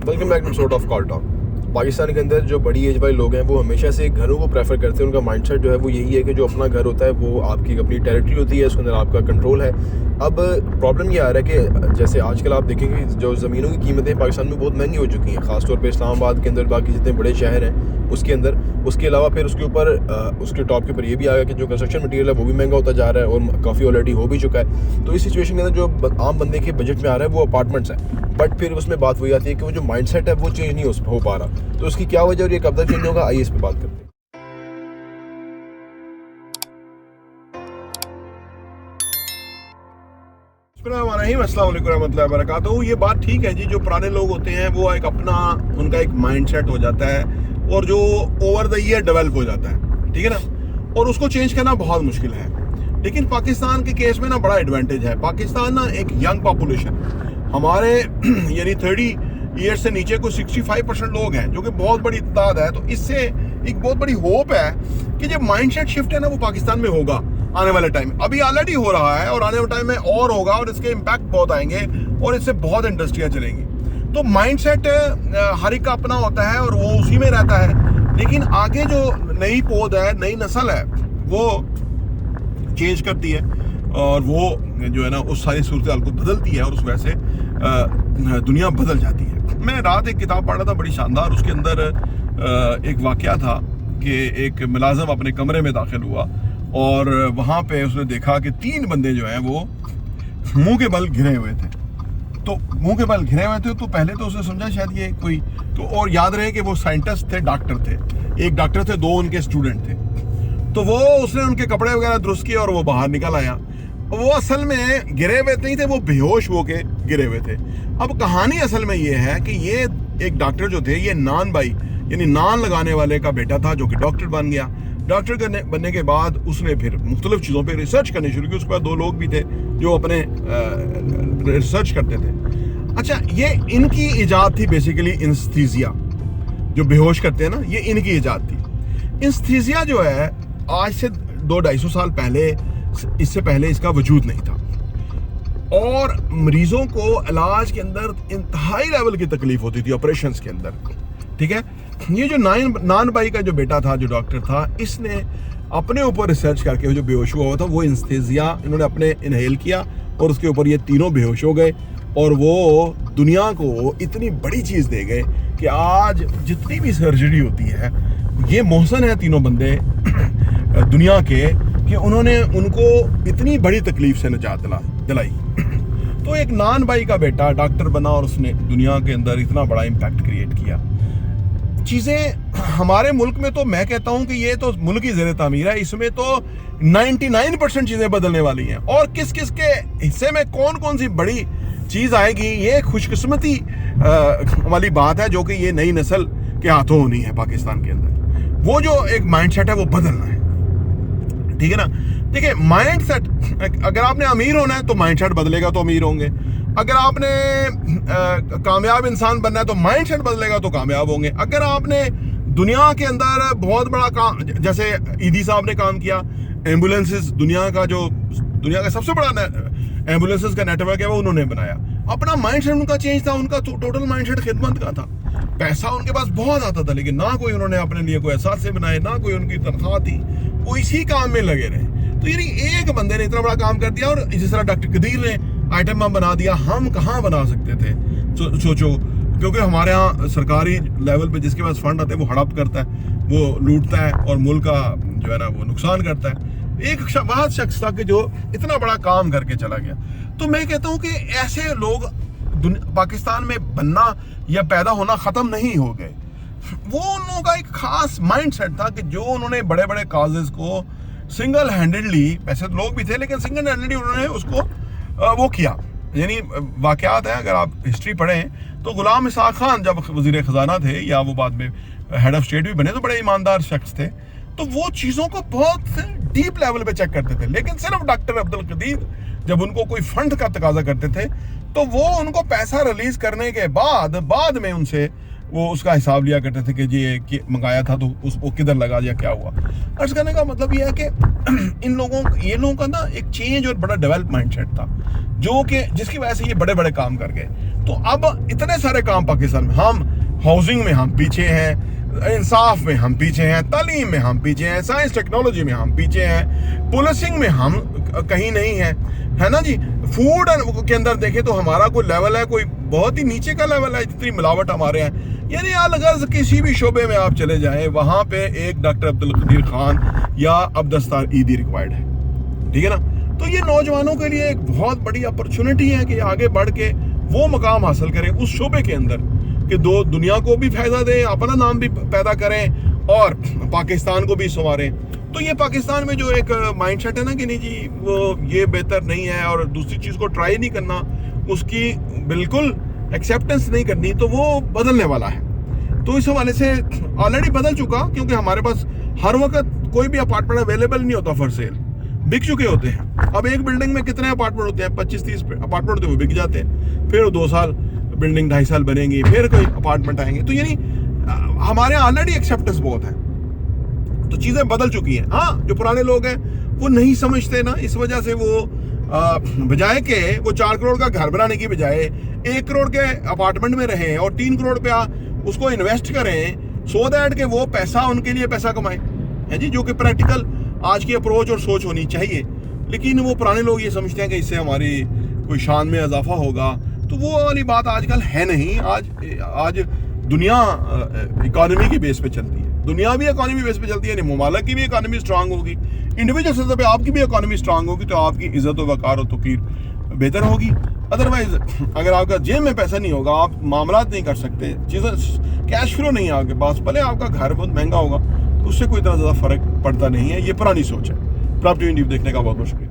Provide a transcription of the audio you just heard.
Welcome back to sort of call talk. Pakistan के अंदर जो बड़ी एज वाले लोग हैं वो हमेशा से घरों को प्रेफर करते हैं। उनका माइंडसेट जो है वो यही है कि जो अपना घर होता है वो आपकी अपनी टेरिटरी होती है, उसके अंदर आपका कंट्रोल है। अब प्रॉब्लम ये आ रहा है कि जैसे आजकल आप देखेंगे जो ज़मीनों की कीमतें पाकिस्तान में बहुत महंगी हो चुकी हैं, ख़ासतौर पर इस्लामाबाद के अंदर, बाकी जितने बड़े शहर हैं उसके अंदर। उसके अलावा फिर उसके ऊपर उसके टॉप के ऊपर ये भी आ गया कि जो कंस्ट्रक्शन मटीरियल है वो भी महंगा होता जा रहा है और काफ़ी ऑलरेडी हो भी चुका है। तो इस सिचुएशन के अंदर जो आम बंदे के बजट में आ रहा है वो अपार्टमेंट्स हैं, बट फिर उसमें बात वही आती है कि वो जो माइंडसेट है वो चेंज नहीं हो पा रहा। तो उसकी क्या वजह और ये कब तक चेंज होगा, आइए इस पर बात करते हैं। तो ये बात ठीक है जी, जो पुराने लोग होते हैं वो एक अपना उनका एक माइंडसेट हो जाता है और जो ओवर द ईयर डेवलप हो जाता है, ठीक है ना, और उसको चेंज करना बहुत मुश्किल है। लेकिन पाकिस्तान के केस में ना बड़ा एडवांटेज है। पाकिस्तान ना एक यंग पॉपुलेशन, हमारे यानी 30 ईयर्स से नीचे को 65% लोग हैं, जो कि बहुत बड़ी तादाद है। तो इससे एक बहुत बड़ी होप है कि जो माइंडसेट शिफ्ट है ना वो पाकिस्तान में होगा आने वाले टाइम। अभी ऑलरेडी हो रहा है और आने वाले टाइम में और होगा और इसके इम्पैक्ट बहुत आएंगे और इससे बहुत इंडस्ट्रियाँ चलेंगी। तो माइंडसेट हर एक का अपना होता है और वो उसी में रहता है। लेकिन आगे जो नई पौध है, नई नस्ल है, वो चेंज करती है और वो जो है ना उस सारी सूरत हाल को बदलती है और उस वजह से दुनिया बदल जाती है। मैं रात एक किताब पढ़ रहा था बड़ी शानदार, उसके अंदर एक वाकया था कि एक मुलाजिम अपने कमरे में दाखिल हुआ और वहाँ पे उसने देखा कि 3 बंदे जो हैं वो मुंह के बल घिरे हुए थे। तो मुंह के बल घिरे हुए थे तो पहले तो उसने समझा शायद ये कोई तो, और याद रहे कि वो साइंटिस्ट थे, डॉक्टर थे, एक डॉक्टर थे, 2 उनके स्टूडेंट थे। तो वो उसने उनके कपड़े वगैरह दुरुस्त किए और वो बाहर निकल आया। वो असल में गिरे हुए नहीं थे, वो बेहोश होके गिरे हुए थे। अब कहानी असल में ये है कि ये एक डॉक्टर जो थे, ये नान भाई यानी नान लगाने वाले का बेटा था, जो कि डॉक्टर बन गया। डॉक्टर बनने के बाद उसने फिर मुख्तलिफ चीज़ों पे रिसर्च करनी शुरू की। उसके बाद 2 लोग भी थे जो अपने रिसर्च करते थे। अच्छा, ये इनकी इजाद थी बेसिकली एनेस्थीसिया, जो बेहोश करते हैं ना, ये इनकी इजाद थी। एनेस्थीसिया जो है आज से 200-250 साल पहले, इससे पहले इसका वजूद नहीं था और मरीजों को इलाज के अंदर इंतहाई लेवल की तकलीफ होती थी ऑपरेशंस के अंदर, ठीक है। ये जो नान भाई का जो बेटा था, जो डॉक्टर था, इसने अपने ऊपर रिसर्च करके जो बेहोश हुआ था वो एनेस्थीसिया इन्होंने अपने इनहेल किया और उसके ऊपर ये तीनों बेहोश हो गए और वो दुनिया को इतनी बड़ी चीज़ दे गए कि आज जितनी भी सर्जरी होती है, ये मोहसन है तीनों बंदे दुनिया के, कि उन्होंने उनको इतनी बड़ी तकलीफ से निजात दिलाई। तो एक नान भाई का बेटा डॉक्टर बना और उसने दुनिया के अंदर इतना बड़ा इम्पैक्ट क्रिएट किया। चीज़ें हमारे मुल्क में तो मैं कहता हूं कि ये तो मुल्क की ज़ेर तामीर है, इसमें तो 99% चीज़ें बदलने वाली हैं और किस किस के हिस्से में कौन कौन सी बड़ी चीज़ आएगी, ये खुशकिस्मती वाली बात है जो कि ये नई नस्ल के हाथों होनी है पाकिस्तान के अंदर। वो जो एक माइंडसेट है वो बदलना है, ठीक है ना। देखिए, माइंडसेट, अगर आपने अमीर होना है तो माइंडसेट बदलेगा तो अमीर होंगे। अगर आपने कामयाब इंसान बनना है तो माइंडसेट बदलेगा तो कामयाब होंगे। अगर आपने दुनिया के अंदर बहुत बड़ा काम, जैसे ईदी साहब ने काम किया, एम्बुलेंसेस, दुनिया का सबसे बड़ा एम्बुलेंसेस का नेटवर्क है वो उन्होंने बनाया। अपना माइंडसेट उनका चेंज था, उनका टोटल माइंडसेट खिदमत का था। पैसा उनके पास बहुत आता था लेकिन ना कोई उन्होंने अपने लिए कोई एहसास से बनाए, ना कोई उनकी तनख्वाह थी, वो इसी काम में लगे रहे। तो यानी एक बंदे ने इतना बड़ा काम कर दिया और जिस तरह डॉक्टर कदीर ने आइटम बम बना दिया, हम कहाँ बना सकते थे। सोचो, क्योंकि हमारे यहाँ सरकारी लेवल पे जिसके पास फंड आते हैं वो हड़प करता है, वो लूटता है और मुल्क का जो है ना वो नुकसान करता है। एक वहाँ शख्स था कि जो इतना बड़ा काम करके चला गया। तो मैं कहता हूँ कि ऐसे लोग पाकिस्तान में बनना या पैदा होना ख़त्म नहीं हो गए। वो उन लोगों का एक खास माइंडसेट था कि जो उन्होंने बड़े बड़े काजेस को सिंगल हैंडेडली, वैसे तो लोग भी थे लेकिन सिंगल हैंडेडली उन्होंने उसको वो किया। यानी वाकयात है, अगर आप हिस्ट्री पढ़ें तो गुलाम इसाक खान जब वजीर ख़जाना थे या वो बाद में हेड ऑफ स्टेट भी बने तो बड़े ईमानदार शख्स थे। तो वो चीज़ों को बहुत डीप लेवल पे चेक करते थे। लेकिन सिर्फ डॉक्टर अब्दुल कदीर जब उनको कोई फंड का तकाजा करते थे तो वो उनको पैसा रिलीज करने के बाद में उनसे वो उसका हिसाब लिया करते थे कि ये मंगाया था तो उसको किधर लगा दिया, क्या हुआ। अर्ज करने का मतलब ये है कि ये लोगों का ना एक चेंज और बड़ा डेवलप माइंडसेट था, जो कि जिसकी वजह से ये बड़े बड़े काम कर गए। तो अब इतने सारे काम पाकिस्तान में, हम हाउसिंग में हम पीछे हैं, इंसाफ में हम पीछे हैं, तालीम में हम पीछे हैं, साइंस टेक्नोलॉजी में हम पीछे हैं, पुलिसिंग में हम कहीं नहीं है ना जी। फूड के अंदर देखें तो हमारा कोई लेवल है, कोई बहुत ही नीचे का लेवल है, जितनी मिलावट हमारे यहाँ। यानी अगर किसी भी शोबे में आप चले जाएं, वहां पे एक डॉक्टर अब्दुल कदीर खान या अब्दस्तार ईदी रिक्वायर्ड है, ठीक है ना। तो ये नौजवानों के लिए एक बहुत बड़ी अपॉर्चुनिटी है कि आगे बढ़ के वो मकाम हासिल करें उस शोबे के अंदर, कि दो दुनिया को भी फायदा दें, अपना नाम भी पैदा करें और पाकिस्तान को भी संवारें। तो ये पाकिस्तान में जो एक माइंडसेट है ना कि नहीं जी वो ये बेहतर नहीं है और दूसरी चीज़ को ट्राई नहीं करना, उसकी बिल्कुल एक्सेप्टेंस नहीं करनी, तो वो बदलने वाला है। तो इस हवाले से ऑलरेडी बदल चुका, क्योंकि हमारे पास हर वक्त कोई भी अपार्टमेंट अवेलेबल नहीं होता फॉर सेल, बिक चुके होते हैं। अब एक बिल्डिंग में कितने अपार्टमेंट होते हैं, 25-30 अपार्टमेंट होते हैं, वो बिक जाते हैं। फिर 2 साल बिल्डिंग 2.5 साल बनेंगी, फिर कोई अपार्टमेंट आएंगे। तो यानी हमारे यहाँ ऑलरेडी एक्सेप्टेंस बहुत है, तो चीज़ें बदल चुकी हैं। हाँ, जो पुराने लोग हैं वो नहीं समझते ना, इस वजह से वो बजाय के वो 4 करोड़ का घर बनाने की बजाय 1 करोड़ के अपार्टमेंट में रहें और 3 करोड़ रुपया उसको इन्वेस्ट करें, सो दैट के वो पैसा उनके लिए पैसा कमाएं, है जी, जो कि प्रैक्टिकल आज की अप्रोच और सोच होनी चाहिए। लेकिन वो पुराने लोग ये समझते हैं कि इससे हमारी कोई शान में इजाफा होगा, तो वो वाली बात आजकल है नहीं। आज दुनिया इकोनॉमी की बेस पे चलती है, दुनिया भी इकोनॉमी बेस पे चलती है, यानी ममालिक की भी इकोनॉमी स्ट्रांग होगी, इंडिविजुअल सतह पे आपकी भी इकोनॉमी स्ट्रांग होगी, तो आपकी इज्जत व वकार और तौकीर बेहतर होगी। अदरवाइज अगर आपका जेब में पैसा नहीं होगा, आप मामलात नहीं कर सकते, चीज़ें कैश फ्लो नहीं है आपके पास, भले आपका घर बहुत महंगा होगा, तो उससे कोई इतना ज़्यादा फर्क पड़ता नहीं है। ये पुरानी सोच है। प्रॉपर्टी न्यूज़ देखने का बहुत बहुत शुक्रिया।